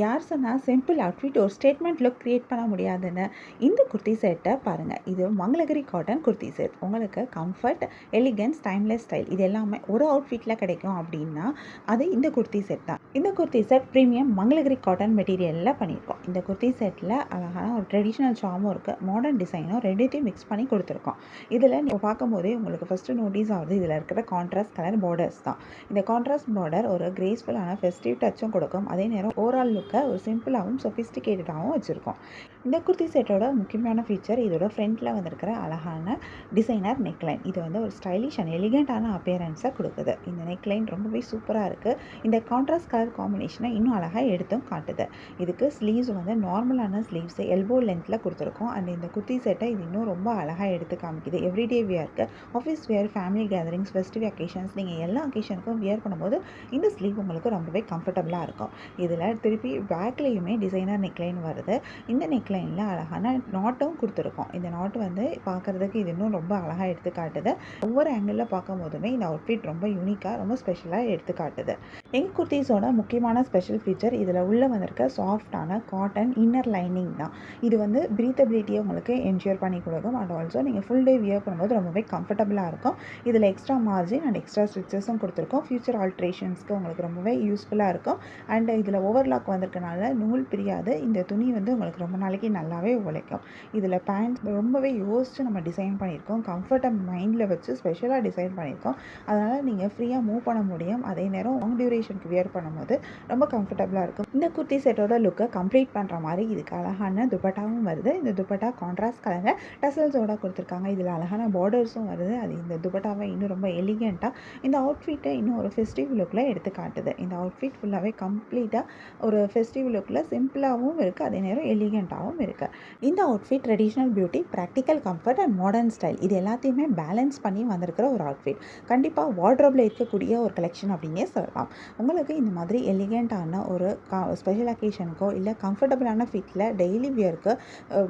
யார் சொன்னால் simple outfit ஒரு ஸ்டேட்மெண்ட் லுக் க்ரியேட் பண்ண முடியாதுன்னு? இந்த குர்த்தி செட்டை பாருங்கள். இது மங்களகிரி காட்டன் குர்த்தி செட். உங்களுக்கு கம்ஃபர்ட், எலிகன்ஸ், டைம்லெஸ் ஸ்டைல் இது எல்லாமே ஒரு அவுட்ஃபிட்டில் கிடைக்கும் அப்படின்னா அது இந்த குர்த்தி செட் தான். இந்த kurti set premium Mangalagiri cotton மெட்டீரியலில் பண்ணியிருக்கோம். இந்த குர்த்தி செட்டில் அழகான ஒரு ட்ரெடிஷ்னல் சார்மும் இருக்குது, மாடர்ன் டிசைனும் ரெண்டுத்தையும் மிக்ஸ் பண்ணி கொடுத்துருக்கோம். இதில் நீங்கள் பார்க்கும்போதே உங்களுக்கு ஃபஸ்ட்டு நோட்டீஸ் ஆகுது இதில் இருக்கிற கான்ட்ராஸ்ட் கலர் பார்டர்ஸ் தான். இந்த கான்ட்ராஸ்ட் பார்டர் ஒரு கிரேஸ்ஃபுல்லான ஃபெஸ்டிவ் டச்சும் கொடுக்கும். அதே நேரம் ஓவரால் லுக்கை ஒரு சிம்பிளாகவும் சொஃபிஸ்டிகேட்டடாகவும் வச்சுருக்கோம். இந்த குர்த்தி செட்டோட முக்கியமான ஃபீச்சர் இதோட ஃப்ரண்ட்டில் வந்திருக்கிற அழகான டிசைனர் நெக்லைன். இது வந்து ஒரு ஸ்டைலிஷ் அண்ட் எலிகண்ட்டான அப்பியரன்ஸை கொடுக்குது. இந்த நெக்லைன் ரொம்பவே சூப்பராக இருக்குது. இந்த கான்ட்ராஸ்ட் கலர் காம்பினேஷனை இன்னும் அழகாக எடுத்தும் காட்டுது. இதுக்கு ஸ்லீவ்ஸ் வந்து நார்மலான ஸ்லீவ்ஸ் எல்போ லென்த்தில் கொடுத்துருக்கோம். அண்ட் இந்த குர்த்தி செட்டை இது இன்னும் ரொம்ப அழகாக எடுத்து காமிக்குது. எவ்ரிடே வியருக்கு, office wear, family gatherings, festive occasions நீங்கள் எல்லா அக்கேஷனுக்கும் வியர் பண்ணும்போது இந்த ஸ்லீவ் உங்களுக்கு ரொம்பவே கம்ஃபர்டபுளாக இருக்கும். இதில் திருப்பி பேக்லேயுமே டிசைனர் நெக்லைன் வருது. இந்த நெக்லைனில் அழகான நாட்டும் கொடுத்துருக்கோம். இந்த நாட்டு வந்து பார்க்குறதுக்கு இது இன்னும் ரொம்ப அழகாக எடுத்து காட்டுது. ஒவ்வொரு ஆங்கிளில் பார்க்கும் போதுமே இந்த அவுட்ஃபிட் ரொம்ப யூனிக்காக, ரொம்ப ஸ்பெஷலாக எடுத்து காட்டுது. எங்கள் குர்த்திஸோட முக்கியமான ஸ்பெஷல் ஃபீச்சர் இதில் உள்ளே வந்திருக்க சாஃப்டான காட்டன் இன்னர் லைனிங் தான். இது வந்து ப்ரீத்தபிலிட்டியை உங்களுக்கு என்ஷூர் பண்ணி கொடுக்கும். அண்ட் ஆல்சோ நீங்கள் ஃபுல் டே வியர் பண்ணும்போது ரொம்பவே கம்ஃபர்டபுளாக இருக்கும். இதில் எக்ஸ்ட்ரா மார்ஜின் அண்ட் எக்ஸ்ட்ரா ஸ்டிச்சஸும் கொடுத்துருக்கோம். ஃபியூச்சர் ஆல்ட்ரேஷன்ஸ்க்கு உங்களுக்கு ரொம்பவே யூஸ்ஃபுல்லாக இருக்கும். அண்ட் இதில் ஓவர்லாக் வந்திருக்கனால நூல் பிரியாது. இந்த துணி வந்து உங்களுக்கு ரொம்ப நாளைக்கு நல்லாவே உழைக்கும். இதில் பேண்ட் ரொம்பவே யோசித்து நம்ம டிசைன் பண்ணியிருக்கோம். கம்ஃபர்ட்டை மைண்டில் வச்சு ஸ்பெஷலாக டிசைன் பண்ணியிருக்கோம். அதனால் நீங்கள் ஃப்ரீயாக மூவ் பண்ண முடியும். அதே நேரம் லாங் டியூரேஷனுக்கு வியர் பண்ணும்போது ரொம்ப கம்ஃபர்டபுளாக இருக்கும். இந்த குர்த்தி செட்டோட லுக்கை கம்ப்ளீட் பண்ணுற மாதிரி இதுக்கு அழகான துப்பட்டாவும் வருது. இந்த துப்பட்டா கான்ட்ராஸ்ட் கலரில் டசல்ஸோட கொடுத்துருக்காங்க. இதில் அழகான பார்டர்ஸும் வருது. அது இந்த துப்பட்டாவை இன்னும் ரொம்ப எலிகண்ட்டாக இந்த அவுட்ஃபிட்டை இன்னும் ஒரு ஃபெஸ்டிவ் லுக்கில் எடுத்து காட்டுது. இந்த அவுட்ஃபிட் ஃபுல்லாகவே கம்ப்ளீட்டாக ஒரு ஃபெஸ்டிவ் லுக்கில் சிம்பிளாகவும் இருக்குது, அதே நேரம் எலிகண்ட்டாகவும் இருக்குது. இந்த outfit traditional beauty, practical comfort and modern style இது எல்லாத்தையுமே பேலன்ஸ் பண்ணி வந்திருக்கிற ஒரு அவுட்ஃபிட். கண்டிப்பாக வார்ட்ரோபில் இருக்கக்கூடிய ஒரு கலெக்ஷன் அப்படின்னே சொல்லலாம். உங்களுக்கு இந்த மாதிரி எலிகண்ட்டான ஒரு ஸ்பெஷல் அக்கேஷனுக்கோ இல்லை கம்ஃபர்டபுளான ஃபிட்டில் டெய்லி வியருக்கு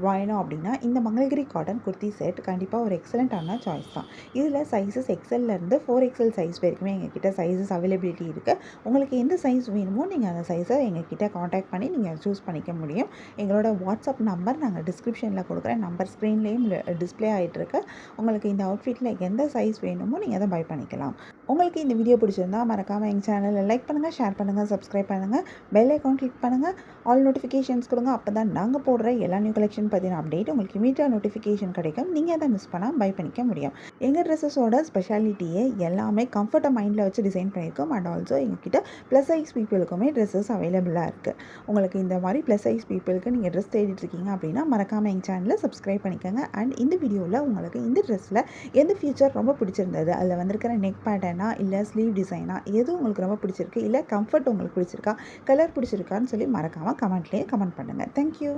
வேணும் அப்படின்னா இந்த மங்களகிரி காட்டன் குர்த்தி செட் கண்டிப்பாக ஒரு எக்ஸலண்ட்டான சாய்ஸ் தான். இதில் சைஸஸ் எக்ஸல்லேருந்து 4XL சைஸ் வரைக்குமே எங்ககிட்ட சைஸஸ் அவைலபிலிட்டி இருக்குது. உங்களுக்கு எந்த சைஸ் வேணுமோ நீங்கள் அந்த சைஸை எங்ககிட்ட காண்டாக்ட் பண்ணி நீங்கள் சூஸ் பண்ணிக்க முடியும். எங்களோட வாட்ஸ்அப் நம்பர் நாங்கள் டிஸ்கிரிப்ஷனில் கொடுக்குற நம்பர் ஸ்க்ரீன்லேயும் டிஸ்பிளே ஆகிட்டுருக்கு. உங்களுக்கு இந்த அவுட்ஃபிட்டில் எந்த சைஸ் வேணுமோ நீங்கள் அதை பை பண்ணிக்கலாம். உங்களுக்கு இந்த வீடியோ பிடிச்சிருந்தா மறக்காமல் எங்கள் சேனலை லைக் பண்ணுங்கள், ஷேர் பண்ணுங்கள், சப்ஸ்கிரைப் பண்ணுங்கள், பெல் ஐக்கான் கிளிக் பண்ணுங்கள், ஆல் நோட்டிஃபிகேஷன்ஸ் கொடுங்க. அப்போ தான் நாங்கள் போடுற எல்லா நியூ கலெக்ஷன் பற்றின அப்டேட் உங்களுக்கு இமீடியட்டாக நோட்டிஃபிகேஷன் கிடைக்கும். நீங்கள் அதை மிஸ் பண்ணால் பை பண்ணிக்க முடியும். எங்கள் ட்ரெஸ்ஸஸோட ஸ்பெஷாலிட்டியே எல்லாமே கம்ஃபர்ட்டை மைண்டில் வச்சு டிசைன் பண்ணியிருக்கோம். அண்ட் ஆல்சோ எங்ககிட்ட ப்ளஸ் சைஸ் பீப்புளுக்குமே ட்ரெஸ்ஸஸ் அவைலபிளாக இருக்குது. உங்களுக்கு இந்த மாதிரி ப்ளஸ் சைஸ் பீப்புளுக்கு நீங்கள் ட்ரெஸ் தேடிட்டுருக்கீங்க அப்படின்னா மறக்காமல் எங்கள் சேனலை சப்ஸ்கிரைப் பண்ணிக்கோங்க. அண்ட் இந்த வீடியோவில் உங்களுக்கு இந்த ட்ரெஸ்ஸில் எந்த ஃபீச்சர் ரொம்ப பிடிச்சிருந்தது, அதில் வந்திருக்கிற நெக் பேட்டர்னா இல்லை ஸ்லீவ் டிசைனா எது உங்களுக்கு ரொம்ப பிடிச்சிருக்கு, இல்லை கம்ஃபர்ட் உங்களுக்கு பிடிச்சிருக்கா, கலர் பிடிச்சிருக்கான்னு சொல்லி மறக்காமல் கமெண்ட்லேயே கமெண்ட் பண்ணுங்கள். தேங்க்யூ.